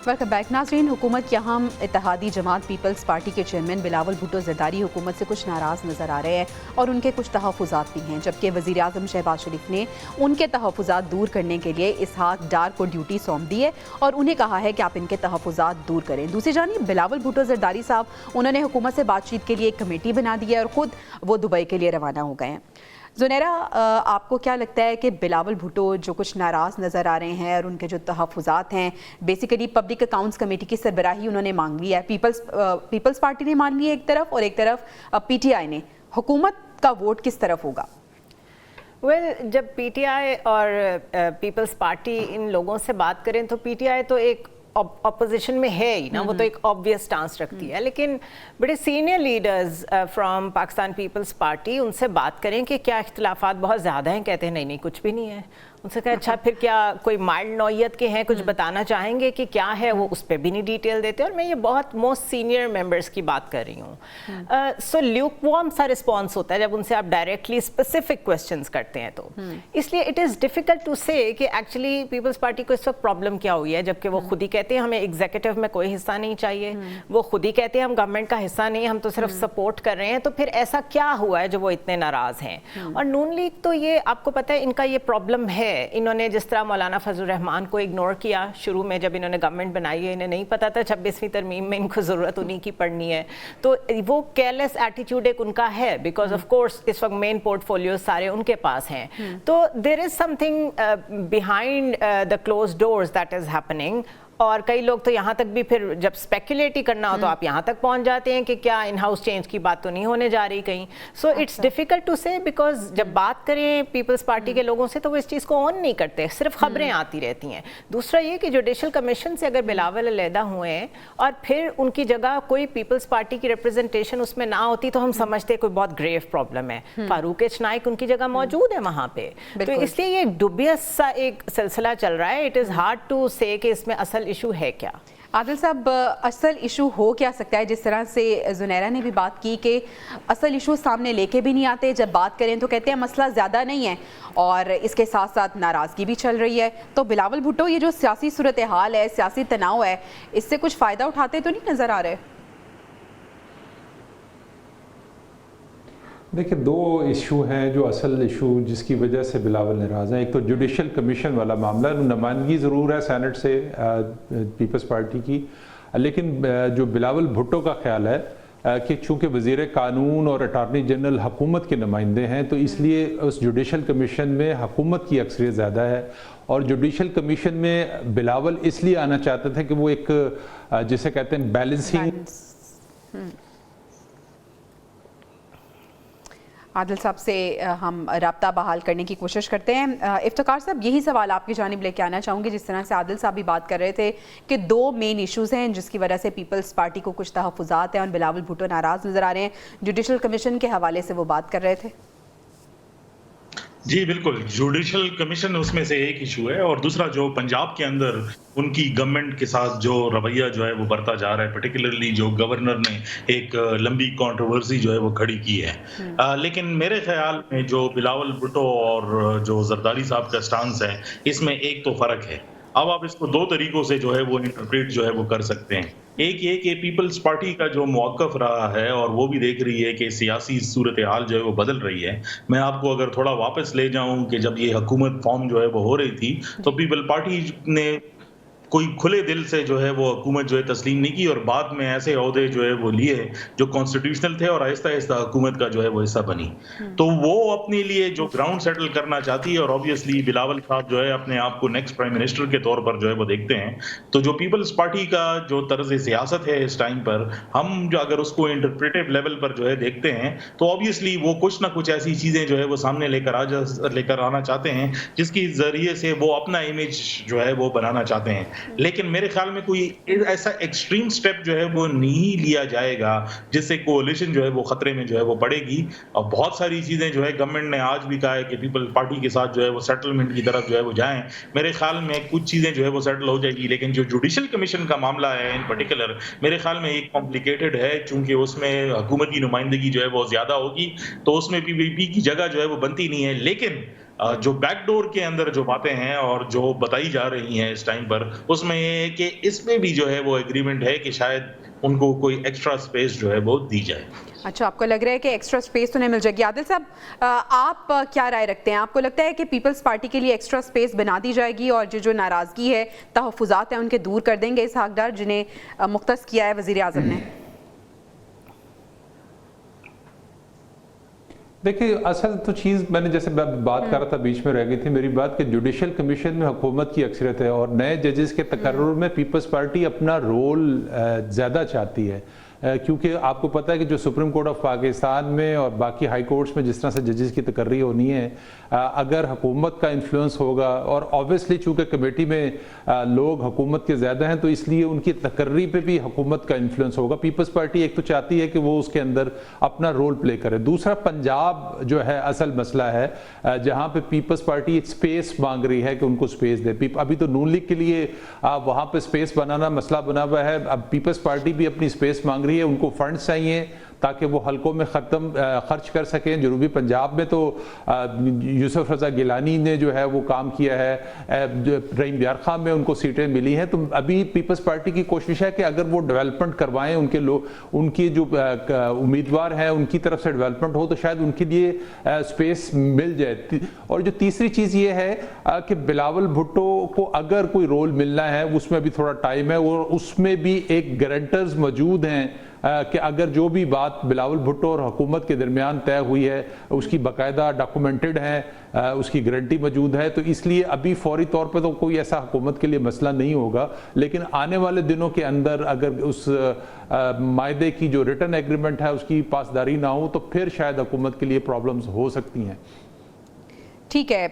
Welcome back नाज़रीन। हुकूमत के अहम इत्तेहादी जमात पीपल्स पार्टी के चेयरमैन बिलावल भुट्टो ज़रदारी हुकूमत से कुछ नाराज़ नज़र आ रहे हैं और उनके कुछ तहफ़्फ़ुज़ात भी हैं, जबकि वज़ीर आज़म शहबाज शरीफ ने उनके तहफ़्फ़ुज़ात दूर करने के लिए इसहाक डार को ड्यूटी सौंप दी है और उन्हें कहा है कि आप इनके तहफ़्फ़ुज़ात दूर करें। दूसरी जानिब बिलावल भुट्टो ज़रदारी साहब उन्होंने हुकूमत से बातचीत के लिए एक कमेटी बना दी है और ख़ुद वो दुबई के लिए रवाना हो गए हैं। ज़ुनैरा, आपको क्या लगता है कि बिलावल भुट्टो जो कुछ नाराज़ नज़र आ रहे हैं और उनके जो तहफ़्फ़ुज़ात हैं, बेसिकली पब्लिक अकाउंट्स कमेटी की सरबराही उन्होंने मांग ली है, पीपल्स पार्टी ने मान ली है एक तरफ और एक तरफ PTI ने, हुकूमत का वोट किस तरफ होगा? जब PTI और पीपल्स पार्टी इन लोगों से बात करें तो PTI तो एक ऑपोजिशन में है ही ना, वो तो एक ऑब्वियस स्टांस रखती है, लेकिन बड़े senior leaders from Pakistan Peoples Party उनसे बात करें कि क्या इख्तिलाफात बहुत ज़्यादा हैं, कहते हैं नहीं कुछ भी नहीं है। उनसे कहा अच्छा फिर क्या कोई माइल्ड नौयत के हैं, कुछ बताना चाहेंगे कि क्या है, वो उस पर भी नहीं डिटेल देते। और मैं ये बहुत मोस्ट सीनियर मेंबर्स की बात कर रही हूँ। सो ल्यूकवार्म सा रिस्पॉन्स होता है जब उनसे आप डायरेक्टली स्पेसिफिक क्वेश्चंस करते हैं, तो इसलिए इट इज़ डिफ़िकल्ट टू से कि एक्चुअली पीपल्स पार्टी को इस वक्त प्रॉब्लम क्या हुई है, जबकि वो खुद ही कहते हैं हमें एग्जीक्यूटिव में कोई हिस्सा नहीं चाहिए, वो खुद ही कहते हैं हम गवर्नमेंट का हिस्सा नहीं, हम तो सिर्फ सपोर्ट कर रहे हैं। तो फिर ऐसा क्या हुआ है जो वो इतने नाराज़ हैं? और नून लीग तो ये आपको पता है इनका ये प्रॉब्लम है, इन्होंने जिस तरह मौलाना फजल रहमान को इग्नोर किया शुरू में जब इन्होंने गवर्नमेंट बनाई है, इन्हें नहीं पता था 26वीं तरमीम में इनको ज़रूरत उन्हीं की पड़नी है, तो वो केयरलेस एटीट्यूड एक उनका है, बिकॉज ऑफ कोर्स इस वक्त मेन पोर्टफोलियो सारे उनके पास हैं। तो there is something behind the close doors that is happening. और कई लोग तो यहाँ तक भी फिर जब स्पेकुलेट ही करना हो तो आप यहाँ तक पहुँच जाते हैं कि क्या इन हाउस चेंज की बात तो नहीं होने जा रही कहीं। सो इट्स डिफ़िकल्ट टू से, बिकॉज जब बात करें पीपल्स पार्टी के लोगों से तो वो इस चीज़ को ऑन नहीं करते, सिर्फ खबरें आती रहती हैं। दूसरा ये कि जुडिशल कमीशन से अगर बिलावल अलहदा हुए हैं और फिर उनकी जगह कोई पीपल्स पार्टी की रिप्रेजेंटेशन उसमें ना होती तो हम समझते कोई बहुत ग्रेव प्रॉब्लम है। फारूक एच नाइक उनकी जगह मौजूद है वहाँ पे, तो इसलिए ये डुबियस सा एक सिलसिला चल रहा है। इट इज़ हार्ड टू से कि इसमें असल इशू है क्या। आदिल साहब, असल इशू हो क्या सकता है? जिस तरह से ज़ुनैरा ने भी बात की कि असल इशू सामने लेके भी नहीं आते, जब बात करें तो कहते हैं मसला ज़्यादा नहीं है और इसके साथ साथ नाराज़गी भी चल रही है। तो बिलावल भुट्टो ये जो सियासी सूरत हाल है, सियासी तनाव है, इससे कुछ फ़ायदा उठाते तो नहीं नज़र आ रहे? देखिए, दो इशू हैं जो असल इशू जिसकी वजह से बिलावल नाराज़ हैं। एक तो जुडिशल कमीशन वाला मामला, नुमाइंदगी ज़रूर है सेनेट से पीपल्स पार्टी की, लेकिन जो बिलावल भुट्टो का ख्याल है कि चूँकि वज़ीर कानून और अटार्नी जनरल हुकूमत के नुमाइंदे हैं तो इसलिए उस जुडिशल कमीशन में हुकूमत की अक्सरियत ज़्यादा है। और जुडिशल कमीशन में बिलावल इसलिए आना चाहते थे कि वो एक जिसे कहते हैं बैलेंसिंग। आदिल साहब से हम रब्ता बहाल करने की कोशिश करते हैं। इफ्तिकार साहब, यही सवाल आपकी जानिब लेके आना चाहूँगी। जिस तरह से आदिल साहब भी बात कर रहे थे कि दो मेन इश्यूज़ हैं जिसकी वजह से पीपल्स पार्टी को कुछ तहफ़्फ़ुज़ात हैं और बिलावल भुट्टो नाराज़ नज़र आ रहे हैं, जुडिशल कमीशन के हवाले से वो बात कर रहे थे। जी बिल्कुल, जुडिशल कमीशन उसमें से एक इशू है और दूसरा जो पंजाब के अंदर उनकी गवर्नमेंट के साथ जो रवैया जो है वो बढ़ता जा रहा है, पर्टिकुलरली जो गवर्नर ने एक लंबी कंट्रोवर्सी जो है वो खड़ी की है। लेकिन मेरे ख्याल में जो बिलावल भुट्टो और जो जरदारी साहब का स्टांस है, इसमें एक तो फ़र्क है। अब आप इसको दो तरीकों से जो है वो इंटरप्रेट जो है वो कर सकते हैं। एक ये कि पीपल्स पार्टी का जो मौक़िफ़ रहा है और वो भी देख रही है कि सियासी सूरत हाल जो है वो बदल रही है। मैं आपको अगर थोड़ा वापस ले जाऊं कि जब ये हुकूमत फॉर्म जो है वो हो रही थी तो पीपल पार्टी ने कोई खुले दिल से जो है वो हुकूमत जो है तस्लीम नहीं की और बाद में ऐसे ओहदे जो है वो लिए जो कॉन्स्टिट्यूशनल थे और आहिस्ता आहिस्ता हुकूमत का जो है वो हिस्सा बनी। तो वो अपने लिए जो ग्राउंड सेटल करना चाहती है और ऑब्वियसली बिलावल साहब जो है अपने आप को नेक्स्ट प्राइम मिनिस्टर के तौर पर जो है वो देखते हैं। तो जो पीपल्स पार्टी का जो तर्ज सियासत है इस टाइम पर, हम जो अगर उसको इंटरप्रेटिव लेवल पर जो है देखते हैं तो ऑब्वियसली वो कुछ ना कुछ ऐसी चीज़ें जो है वो सामने लेकर आना चाहते हैं जिसकी ज़रिए से वो अपना इमेज जो है वो बनाना चाहते हैं। लेकिन मेरे ख्याल में कोई ऐसा एक्सट्रीम स्टेप जो है वो नहीं लिया जाएगा जिससे कोalition जो है वो खतरे में जो है वो पड़ेगी। और बहुत सारी चीजें जो है गवर्नमेंट ने आज भी कहा है कि पीपल पार्टी के साथ जो है वो सेटलमेंट की तरफ जो है वो जाएं। मेरे ख्याल में कुछ चीजें जो है वो सेटल हो जाएगी, लेकिन जो जुडिशल कमीशन का मामला है इन पर्टिकुलर मेरे ख्याल में एक कॉम्प्लिकेटेड है, चूंकि उसमें हुकूमत की नुमाइंदगी जो है वो ज्यादा होगी तो उसमें पीपीपी की जगह जो है वो बनती नहीं है। लेकिन जो बैकडोर के अंदर जो बातें हैं और जो बताई जा रही हैं इस टाइम पर, उसमें ये है कि इसमें भी जो है वो एग्रीमेंट है कि शायद उनको कोई एक्स्ट्रा स्पेस जो है वो दी जाए। अच्छा, आपको लग रहा है कि एक्स्ट्रा स्पेस उन्हें मिल जाएगी। आदिल साहब, आप क्या राय रखते हैं? आपको लगता है कि पीपल्स पार्टी के लिए एक्स्ट्रा स्पेस बना दी जाएगी और जो नाराज़गी है, तहफ़्फ़ुज़ात हैं, उनके दूर कर देंगे इस हकदार जिन्हें मुख्तस किया है वज़ीर आज़म ने? देखिए, असल तो चीज़ मैंने जैसे बात कर रहा था, बीच में रह गई थी मेरी बात कि जुडिशल कमीशन में हुकूमत की अक्सरियत है और नए जजेस के तकर्रुर में पीपल्स पार्टी अपना रोल ज़्यादा चाहती है, क्योंकि आपको पता है कि जो सुप्रीम कोर्ट ऑफ पाकिस्तान में और बाकी हाई कोर्ट्स में जिस तरह से जजेस की तकर्री होनी है, अगर हुकूमत का इन्फ्लुएंस होगा और ऑब्वियसली चूँकि कमेटी में लोग हुकूमत के ज़्यादा हैं तो इसलिए उनकी तकर्री पे भी हुकूमत का इन्फ्लुएंस होगा। पीपल्स पार्टी एक तो चाहती है कि वो उसके अंदर अपना रोल प्ले करे। दूसरा, पंजाब जो है असल मसला है जहाँ पे पीपल्स पार्टी एक स्पेस मांग रही है कि उनको स्पेस दे। अभी तो नून लीग के लिए वहाँ पे स्पेस बनाना मसला बना हुआ है, अब पीपल्स पार्टी भी अपनी स्पेस मांग रही है, उनको फंड्स चाहिए ताकि वो हलकों में खर्च कर सकें। जनूबी पंजाब में तो यूसुफ रज़ा गिलानी ने जो है वो काम किया है, रहीम यार खान में उनको सीटें मिली हैं। तो अभी पीपल्स पार्टी की कोशिश है कि अगर वो डेवलपमेंट करवाएं, उनके लोग, उनकी जो उम्मीदवार हैं उनकी तरफ से डेवलपमेंट हो तो शायद उनके लिए स्पेस मिल जाए। और जो तीसरी चीज़ ये है कि बिलावल भुट्टो को अगर कोई रोल मिलना है उसमें अभी थोड़ा टाइम है और उसमें भी एक गारंटर्स मौजूद हैं कि अगर जो भी बात बिलावल भुट्टो और हुकूमत के दरमियान तय हुई है उसकी बाकायदा डॉक्यूमेंटेड है, उसकी गारंटी मौजूद है, तो इसलिए अभी फौरी तौर पर तो कोई ऐसा हुकूमत के लिए मसला नहीं होगा। लेकिन आने वाले दिनों के अंदर अगर उस मायदे की जो रिटर्न एग्रीमेंट है उसकी पासदारी ना हो तो फिर शायद हुकूमत के लिए प्रॉब्लम्स हो सकती हैं। ठीक है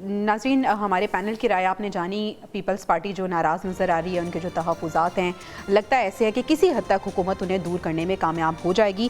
नाज़रीन, हमारे पैनल की राय आपने जानी। पीपल्स पार्टी जो नाराज़ नज़र आ रही है, उनके जो तहफ़्फ़ुज़ात हैं, लगता है ऐसे है कि किसी हद तक हुकूमत उन्हें दूर करने में कामयाब हो जाएगी।